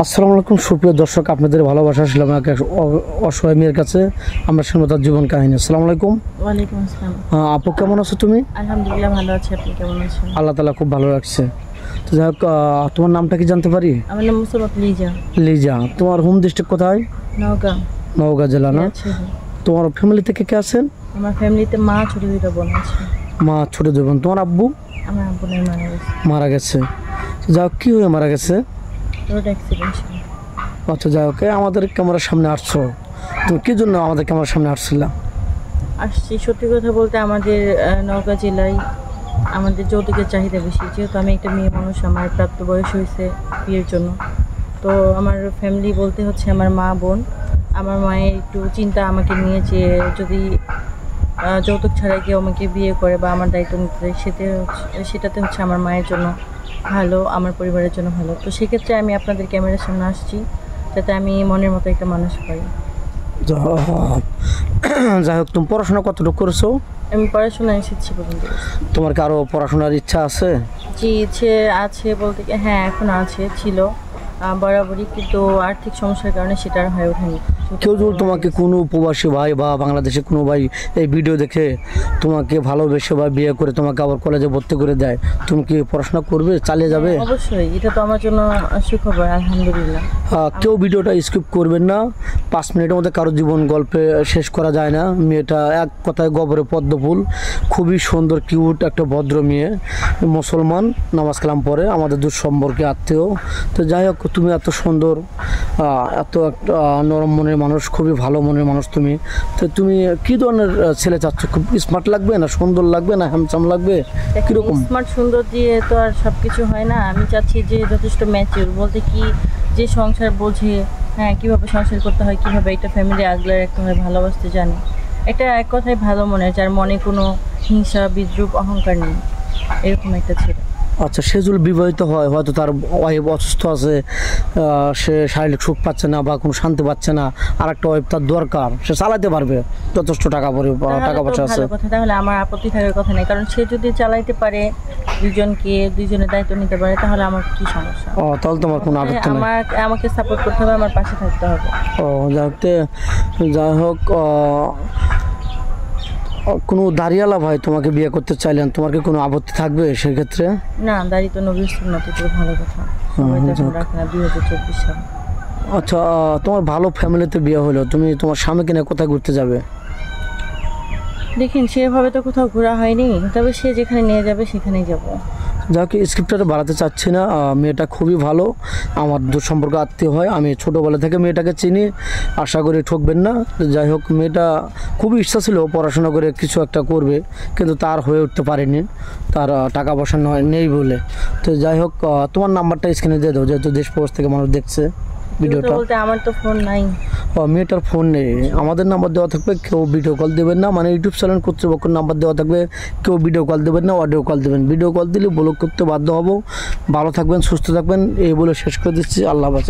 আসসালামু আলাইকুম সুপ্রিয় দর্শক, আপনাদের ভালোবাসা ছিলাম এক অসহায় মেয়ের কাছে। আমরা শুনবো তার জীবন কাহিনী। আসসালামু আলাইকুম। ওয়ালাইকুম আসসালাম। আপু কেমন আছো তুমি? আলহামদুলিল্লাহ ভালো আছি, আপনি কেমন আছেন? আল্লাহ তাআলা খুব ভালো রাখছে। তো যাই হোক, তোমার নামটা কি জানতে পারি? আমার নাম মুসাম্মদ লিজা। লিজা, তোমার হোম ডিস্ট্রিক্ট কোথায়? নওগাঁ। নওগাঁ জেলা না? তোমার ফ্যামিলি থেকে কে আছেন? আমার ফ্যামিলিতে মা, ছোট দুইটা বোন আছে। মা, ছোট দুই বোন। তোমার আব্বু? আমার আব্বু নাই, মারা গেছে। মারা গেছে। তো যাই হোক, কী হয়ে মারা গেছে? রোড অ্যাক্সিডেন্ট ছিল। আচ্ছা, যাই হোক, আমাদের ক্যামেরার সামনে আসছো, তুমি কী জন্য আমাদের ক্যামেরার সামনে আসছিলা? আসছি সত্যি কথা বলতে, আমাদের নওগাঁ জেলায় আমাদের যৌতুকের চাহিদা বেশি। যেহেতু আমি একটা মেয়ে মানুষ, আমার প্রাপ্ত বয়স হয়েছে বিয়ের জন্য। তো আমার ফ্যামিলি বলতে হচ্ছে আমার মা, বোন। আমার মায়ের একটু চিন্তা আমাকে নিয়ে, যে যদি যৌতুক ছাড়া কেউ আমাকে বিয়ে করে বা আমার দায়িত্ব নিতে চায়, সেটাতে হচ্ছে আমার মায়ের জন্য ভালো, আমার পরিবারের জন্য ভালো। তো সেক্ষেত্রে আমি আপনাদের ক্যামেরার সামনে আসছি, যাতে আমি মনের মতো একটা মানুষ পাই। যাই হোক, তুমি পড়াশোনা কতটুকু করেছো? আমি পড়াশোনা এসেছি পর্যন্ত। তোমার কি আরও পড়াশোনার ইচ্ছা আছে? জি, ইচ্ছে আছে বলতে কি, হ্যাঁ এখন আছে, ছিল বরাবরই, কিন্তু আর্থিক সমস্যার কারণে সেটা আর হয়ে ওঠেনি। কেউ যদি তোমাকে কোনো প্রবাসী ভাই বা বাংলাদেশে কোনো ভাই এই ভিডিও দেখে তোমাকে ভালোবেসে বা বিয়ে করে তোমাকে আবার কলেজে ভর্তি করে দেয়, তুমি কি পড়াশোনা করবে, চালিয়ে যাবে? অবশ্যই, এটা তো আমার জন্য সুখবর, আলহামদুলিল্লাহ। কেউ ভিডিওটা স্কিপ করবেন না। 5 মিনিটের মধ্যে কারো জীবন গল্পে শেষ করা যায় না। মেয়েটা এক কথায় গবরে পদ্মফুল, খুবই সুন্দর কিউট একটা ভদ্র মেয়ে, মুসলমান, নামাজ কালাম পড়ে, আমাদের দূর সম্পর্কে আত্মীয়। তো যাই হোক, তুমি এত সুন্দর, এত একটা নরম মনের মানুষ, খুবই ভালো মনের মানুষ তুমি। তো তুমি কী ধরনের ছেলে চাচ্ছ? খুব স্মার্ট লাগবে, না সুন্দর লাগবে, না হ্যান্ডসাম লাগবে, কীরকম? স্মার্ট সুন্দর দিয়ে তো আর সব কিছু হয় না। আমি চাচ্ছি যে যথেষ্ট ম্যাচিউর, বলতে কি, যে সংসার বোঝে, হ্যাঁ কীভাবে সংসার করতে হয়, কীভাবে একটা ফ্যামিলি আগলে রাখতে হয়, ভালোবাসতে জানে। এটা এক কথায় ভালো মনে, যার মনে কোনো হিংসা, বিদ্রুপ, অহংকার নেই, এরকম একটা ছেলে। আচ্ছা, সে যদি বিবাহিত হয়, হয়তো তার ওয়াইফ অসুস্থ আছে, সে শারীরিক সুখ পাচ্ছে না বা কোনো শান্তি পাচ্ছে না, আর একটা ওয়াইফ তার দরকার, সে চালাতে পারবে, যথেষ্ট টাকা পয়সা আছে। কথা, তাহলে আমার আপত্তি থাকার কথা নেই, কারণ সে যদি চালাইতে পারে, দুইজনের দায়িত্ব নিতে পারে, তাহলে আমার কি সমস্যা? তাহলে তোমার কোনো আপত্তি নেই। আমাকে সাপোর্ট করতে হবে, আমার পাশে থাকতে হবে। যাই হোক, কোনো দাঁড়িয়ালা ভাই তোমাকে বিয়ে করতে চাইলেন, তোমার কি কোনো আপত্তি থাকবে সেক্ষেত্রে? না, দাঁড়ি তো নবীর সুন্নাত, এটা ভালো কথা। রাখে না 2024 সাল। আচ্ছা, তোমার ভালো ফ্যামিলিতে বিয়ে হলো, তুমি তোমার স্বামীকে নিয়ে কোথায় ঘুরতে যাবে? দেখেন, সেভাবে তো কোথাও ঘোরা হয়নি, তবে সে যেখানে নিয়ে যাবে সেখানেই যাব। যাক, স্ক্রিপ্টটা বাড়াতে চাচ্ছি না। মেয়েটা খুবই ভালো, আমার দূর সম্পর্ক আত্মীয় হয়, আমি ছোটোবেলা থেকে মেয়েটাকে চিনি, আশা করি ঠকবেন না। যাই হোক, মেয়েটা খুবই ইচ্ছা ছিল পড়াশোনা করে কিছু একটা করবে, কিন্তু তার হয়ে উঠতে পারেনি, তার টাকা পয়সা নেই বলে। তো যাই হোক, তোমার নাম্বারটা স্ক্রিনে দিয়ে দাও, যেহেতু দেশ প্রবাস থেকে মানুষ দেখছে ভিডিওটা। বলতে আমার তো ফোন নাই। মেয়েটার ফোন নেই, আমাদের নাম্বার দেওয়া থাকবে, কেউ ভিডিও কল দেবেন না, মানে ইউটিউব চ্যানেল কর্তৃপক্ষের নাম্বার দেওয়া থাকবে, কেউ ভিডিও কল দেবেন না, অডিও কল দেবেন। ভিডিও কল দিলে ব্লক করতে বাধ্য হব। ভালো থাকবেন, সুস্থ থাকবেন, এই বলে শেষ করে দিচ্ছি। আল্লাহ হাফেজ।